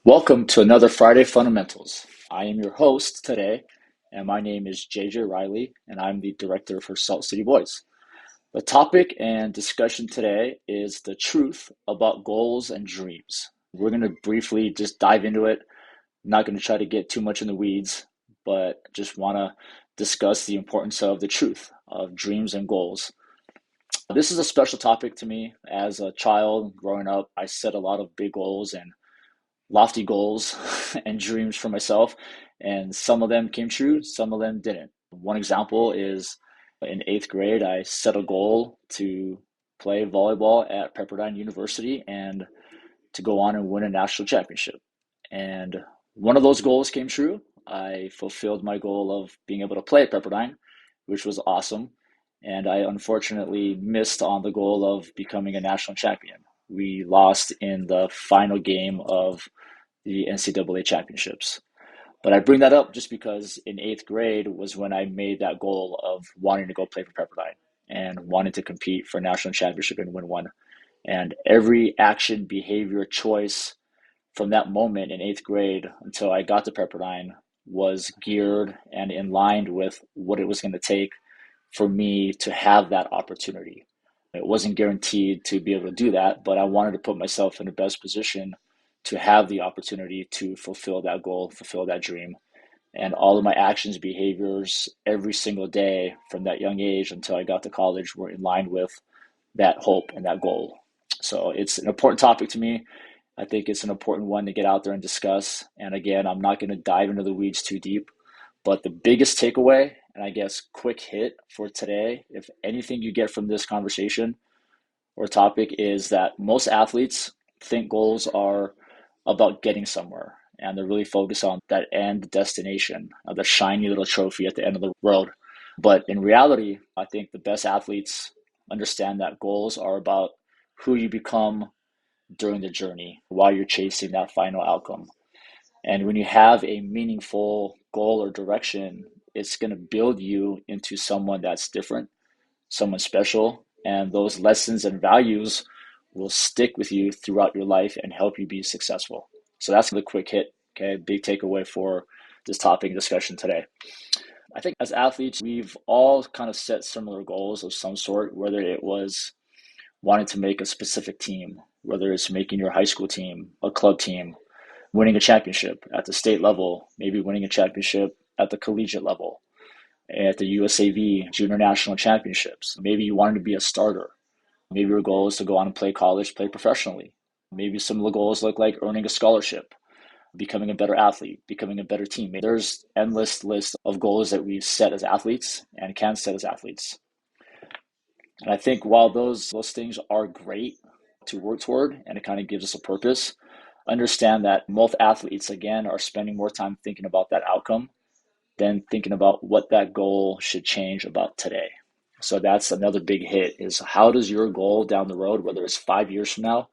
Welcome to another Friday Fundamentals. I am your host today, and my name is JJ Riley, and I'm the director for Salt City Boys. The topic and discussion today is the truth about goals and dreams. We're going to briefly just dive into it. I'm not going to try to get too much in the weeds, but just want to discuss the importance of the truth of dreams and goals. This is a special topic to me. As a child growing up, I set a lot of big goals and lofty goals and dreams for myself, and some of them came true, some of them didn't. One example is in eighth grade, I set a goal to play volleyball at Pepperdine University and to go on and win a national championship. And one of those goals came true. I fulfilled my goal of being able to play at Pepperdine, which was awesome. And I unfortunately missed on the goal of becoming a national champion. We lost in the final game of the NCAA championships. But I bring that up just because in eighth grade was when I made that goal of wanting to go play for Pepperdine and wanting to compete for a national championship and win one. And every action, behavior, choice from that moment in eighth grade until I got to Pepperdine was geared and in line with what it was going to take for me to have that opportunity. It wasn't guaranteed to be able to do that, but I wanted to put myself in the best position to have the opportunity to fulfill that goal, fulfill that dream. And all of my actions, behaviors, every single day from that young age until I got to college were in line with that hope and that goal. So it's an important topic to me. I think it's an important one to get out there and discuss. And again, I'm not going to dive into the weeds too deep, but the biggest takeaway, and I guess quick hit for today, if anything you get from this conversation or topic, is that most athletes think goals are about getting somewhere. And they're really focused on that end destination, the shiny little trophy at the end of the road. But in reality, I think the best athletes understand that goals are about who you become during the journey while you're chasing that final outcome. And when you have a meaningful goal or direction, it's going to build you into someone that's different, someone special. And those lessons and values will stick with you throughout your life and help you be successful. So that's the quick hit, okay? Big takeaway for this topic discussion today. I think as athletes, we've all kind of set similar goals of some sort, whether it was wanting to make a specific team, whether it's making your high school team, a club team, winning a championship at the state level, maybe winning a championship at the collegiate level, at the USAV Junior National Championships. Maybe you wanted to be a starter. Maybe your goal is to go on and play college, play professionally. Maybe some of the goals look like earning a scholarship, becoming a better athlete, becoming a better teammate. There's endless list of goals that we've set as athletes and can set as athletes. And I think while those things are great to work toward and it kind of gives us a purpose, understand that most athletes, again, are spending more time thinking about that outcome than thinking about what that goal should change about today. So that's another big hit is how does your goal down the road, whether it's 5 years from now,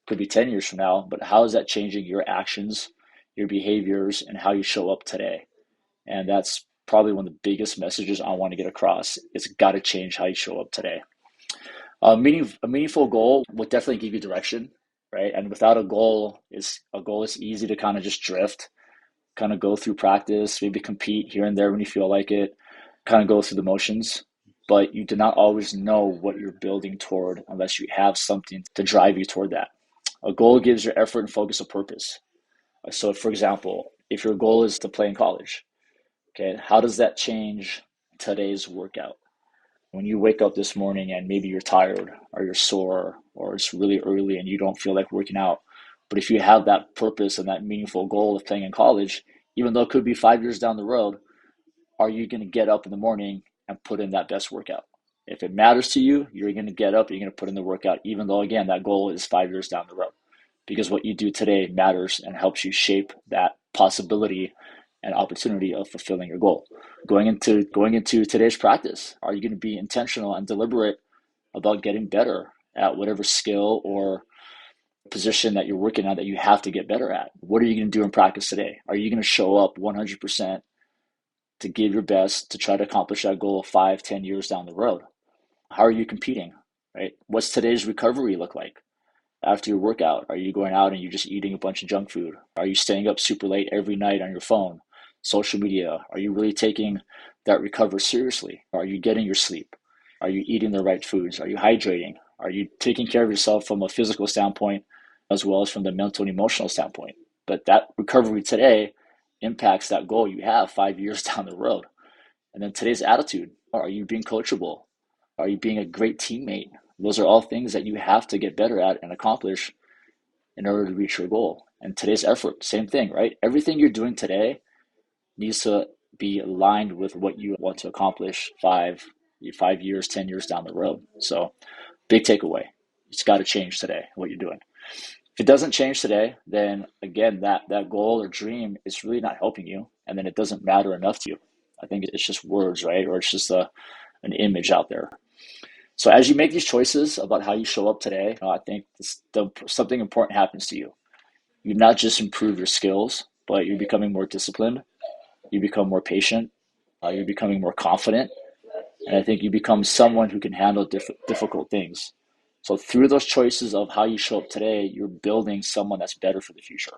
could be 10 years from now, but how is that changing your actions, your behaviors, and how you show up today? And that's probably one of the biggest messages I want to get across. It's got to change how you show up today. A meaningful goal will definitely give you direction, right? And without a goal is easy to kind of just drift, kind of go through practice, maybe compete here and there when you feel like it, kind of go through the motions. But you do not always know what you're building toward unless you have something to drive you toward that. A goal gives your effort and focus a purpose. So, for example, if your goal is to play in college, okay, how does that change today's workout? When you wake up this morning and maybe you're tired or you're sore or it's really early and you don't feel like working out, but if you have that purpose and that meaningful goal of playing in college, even though it could be 5 years down the road, are you going to get up in the morning and put in that best workout? If it matters to you, you're going to get up, you're going to put in the workout, even though, again, that goal is 5 years down the road. Because what you do today matters and helps you shape that possibility and opportunity of fulfilling your goal. Going into today's practice, are you going to be intentional and deliberate about getting better at whatever skill or position that you're working on that you have to get better at? What are you going to do in practice today? Are you going to show up 100% to give your best to try to accomplish that goal 5, 10 years down the road? How are you competing, right? What's today's recovery look like? after your workout? Are you going out and you're just eating a bunch of junk food? Are you staying up super late every night on your phone, social media? Are you really taking that recovery seriously? Are you getting your sleep? Are you eating the right foods? Are you hydrating? Are you taking care of yourself from a physical standpoint as well as from the mental and emotional standpoint? But that recovery today impacts that goal you have 5 years down the road. And then today's attitude. Are you being coachable? Are you being a great teammate? Those are all things that you have to get better at and accomplish in order to reach your goal. And today's effort, same thing, right? Everything you're doing today needs to be aligned with what you want to accomplish 5 years, 10 years down the road. So big takeaway. It's got to change today, what you're doing. If it doesn't change today, then again, that goal or dream is really not helping you. And then it doesn't matter enough to you. I think it's just words, right? Or it's just an image out there. So as you make these choices about how you show up today, I think something important happens to you. You not just improve your skills, but you're becoming more disciplined. You become more patient. You're becoming more confident. And I think you become someone who can handle difficult things. So through those choices of how you show up today, you're building someone that's better for the future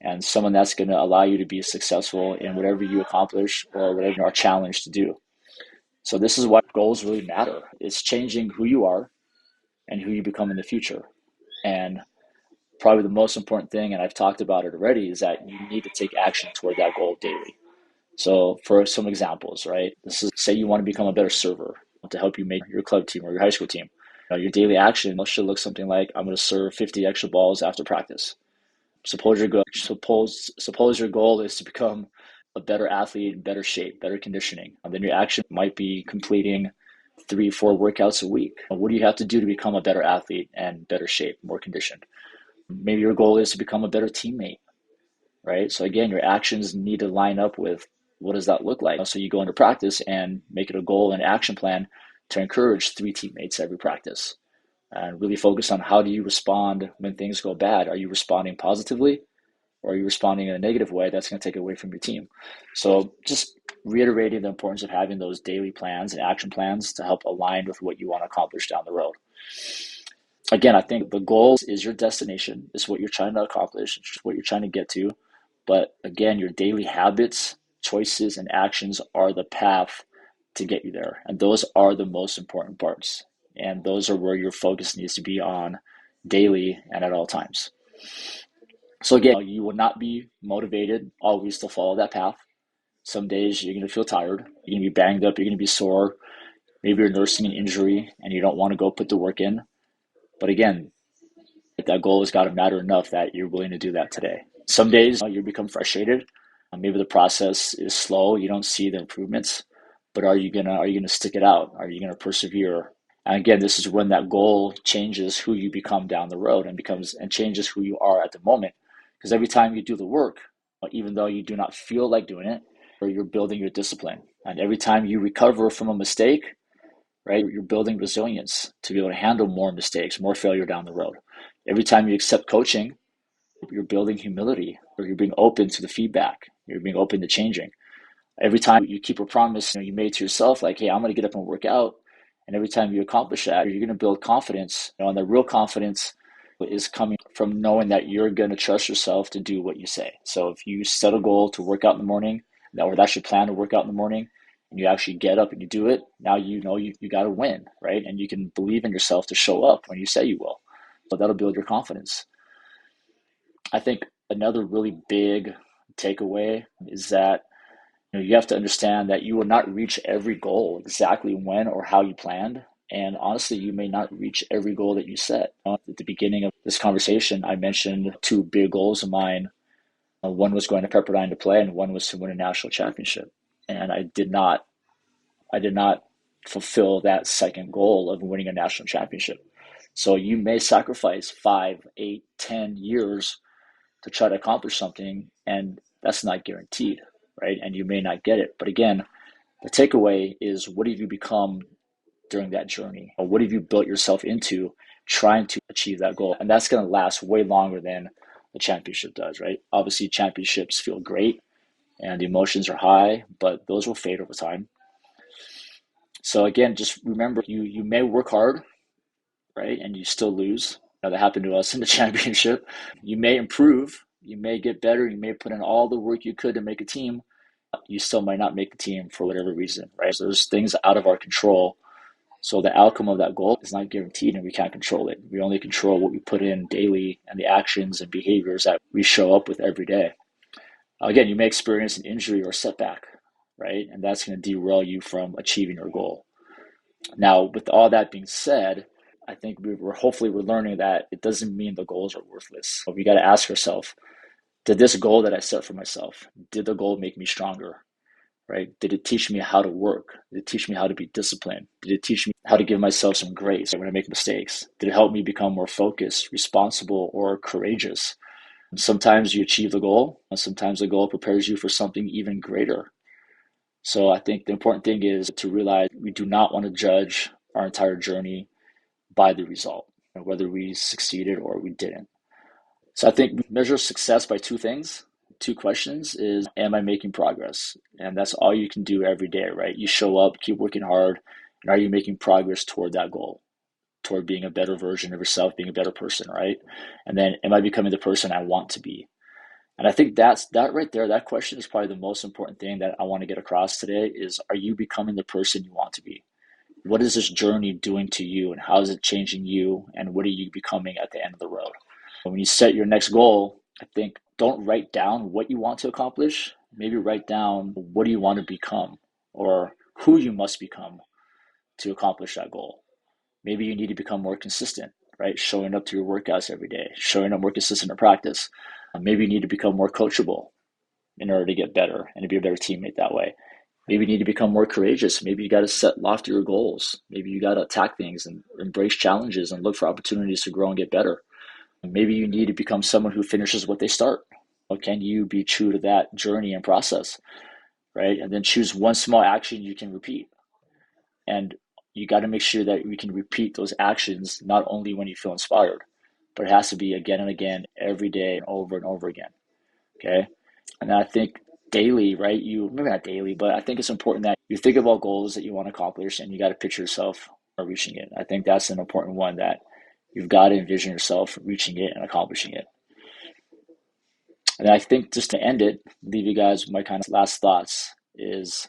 and someone that's going to allow you to be successful in whatever you accomplish or whatever you are challenged to do. So this is why goals really matter. It's changing who you are and who you become in the future. And probably the most important thing, and I've talked about it already, is that you need to take action toward that goal daily. So for some examples, right? This is, say you want to become a better server to help you make your club team or your high school team. Your daily action should look something like, I'm going to serve 50 extra balls after practice. Suppose your goal is to become a better athlete, in better shape, better conditioning. And then your action might be completing 3-4 workouts a week. What do you have to do to become a better athlete and better shape, more conditioned? Maybe your goal is to become a better teammate, right? So again, your actions need to line up with what does that look like? So you go into practice and make it a goal and action plan to encourage 3 teammates every practice and really focus on how do you respond when things go bad? Are you responding positively or are you responding in a negative way that's going to take away from your team? So just reiterating the importance of having those daily plans and action plans to help align with what you want to accomplish down the road. Again, I think the goal is your destination. It's what you're trying to accomplish. It's what you're trying to get to. But again, your daily habits, choices, and actions are the path to get you there. And those are the most important parts. And those are where your focus needs to be on daily and at all times. So again, you will not be motivated always to follow that path. Some days you're going to feel tired. You're going to be banged up. You're going to be sore. Maybe you're nursing an injury and you don't want to go put the work in. But again, that goal has got to matter enough that you're willing to do that today. Some days you become frustrated. Maybe the process is slow. You don't see the improvements, but are you gonna stick it out? Are you gonna persevere? And again, this is when that goal changes who you become down the road and changes who you are at the moment. Because every time you do the work, even though you do not feel like doing it, or you're building your discipline. And every time you recover from a mistake, right, you're building resilience to be able to handle more mistakes, more failure down the road. Every time you accept coaching, you're building humility, or you're being open to the feedback. You're being open to changing. Every time you keep a promise you made to yourself, like, hey, I'm going to get up and work out. And every time you accomplish that, you're going to build confidence. And the real confidence is coming from knowing that you're going to trust yourself to do what you say. So if you set a goal to work out in the morning, or that's your plan to work out in the morning, and you actually get up and you do it, now you know you got to win, right? And you can believe in yourself to show up when you say you will. So that'll build your confidence. I think another really big takeaway is that you have to understand that you will not reach every goal exactly when or how you planned. And honestly, you may not reach every goal that you set. At the beginning of this conversation, I mentioned 2 big goals of mine. One was going to Pepperdine to play, and one was to win a national championship. And I did not fulfill that second goal of winning a national championship. So you may sacrifice 5, 8, 10 years to try to accomplish something, and that's not guaranteed, right? And you may not get it. But again, the takeaway is, what have you become during that journey? Or what have you built yourself into trying to achieve that goal? And that's going to last way longer than the championship does, right? Obviously, championships feel great and the emotions are high, but those will fade over time. So again, just remember, you may work hard, right? And you still lose. That happened to us in the championship. You may improve, you may get better, you may put in all the work you could to make a team. You still might not make the team for whatever reason, right? So there's things out of our control. So the outcome of that goal is not guaranteed and we can't control it. We only control what we put in daily and the actions and behaviors that we show up with every day. Again, you may experience an injury or setback, right? And that's going to derail you from achieving your goal. Now, with all that being said, I think we're learning that it doesn't mean the goals are worthless. We got to ask ourselves, did this goal that I set for myself, did the goal make me stronger? Right? Did it teach me how to work? Did it teach me how to be disciplined? Did it teach me how to give myself some grace when I make mistakes? Did it help me become more focused, responsible, or courageous? And sometimes you achieve the goal, and sometimes the goal prepares you for something even greater. So I think the important thing is to realize we do not want to judge our entire journey by the result, whether we succeeded or we didn't. So I think we measure success by two things. Two questions is, am I making progress? And that's all you can do every day, right? You show up, keep working hard, and are you making progress toward that goal, toward being a better version of yourself, being a better person, right? And then, am I becoming the person I want to be? And I think that right there, that question is probably the most important thing that I want to get across today is, are you becoming the person you want to be? What is this journey doing to you and how is it changing you and what are you becoming at the end of the road? When you set your next goal, I think don't write down what you want to accomplish. Maybe write down what do you want to become or who you must become to accomplish that goal. Maybe you need to become more consistent, right? Showing up to your workouts every day, showing up more consistent in practice. Maybe you need to become more coachable in order to get better and to be a better teammate that way. Maybe you need to become more courageous. Maybe you got to set loftier goals. Maybe you got to attack things and embrace challenges and look for opportunities to grow and get better. Maybe you need to become someone who finishes what they start. Or can you be true to that journey and process, right? And then choose one small action you can repeat. And you got to make sure that you can repeat those actions not only when you feel inspired, but it has to be again and again, every day, over and over again. Okay. And I think daily, right? Maybe not daily, but I think it's important that you think about goals that you want to accomplish and you got to picture yourself reaching it. I think that's an important one that you've got to envision yourself reaching it and accomplishing it. And I think just to end it, leave you guys with my kind of last thoughts is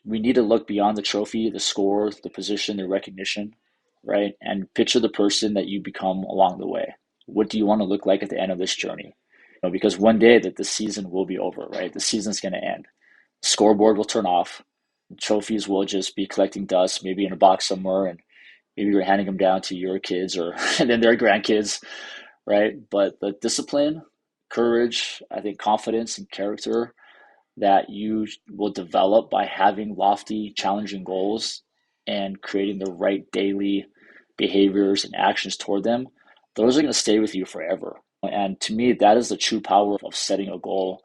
we need to look beyond the trophy, the score, the position, the recognition, right? And picture the person that you become along the way. What do you want to look like at the end of this journey? Because one day that the season will be over, right? The season's going to end. The scoreboard will turn off. Trophies will just be collecting dust, maybe in a box somewhere, and maybe you're handing them down to your kids or and then their grandkids, right? But the discipline, courage, I think confidence and character that you will develop by having lofty, challenging goals and creating the right daily behaviors and actions toward them, those are going to stay with you forever. And to me, that is the true power of setting a goal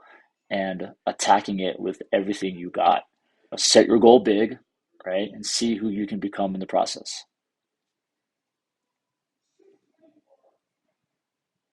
and attacking it with everything you got. Set your goal big, right? And see who you can become in the process.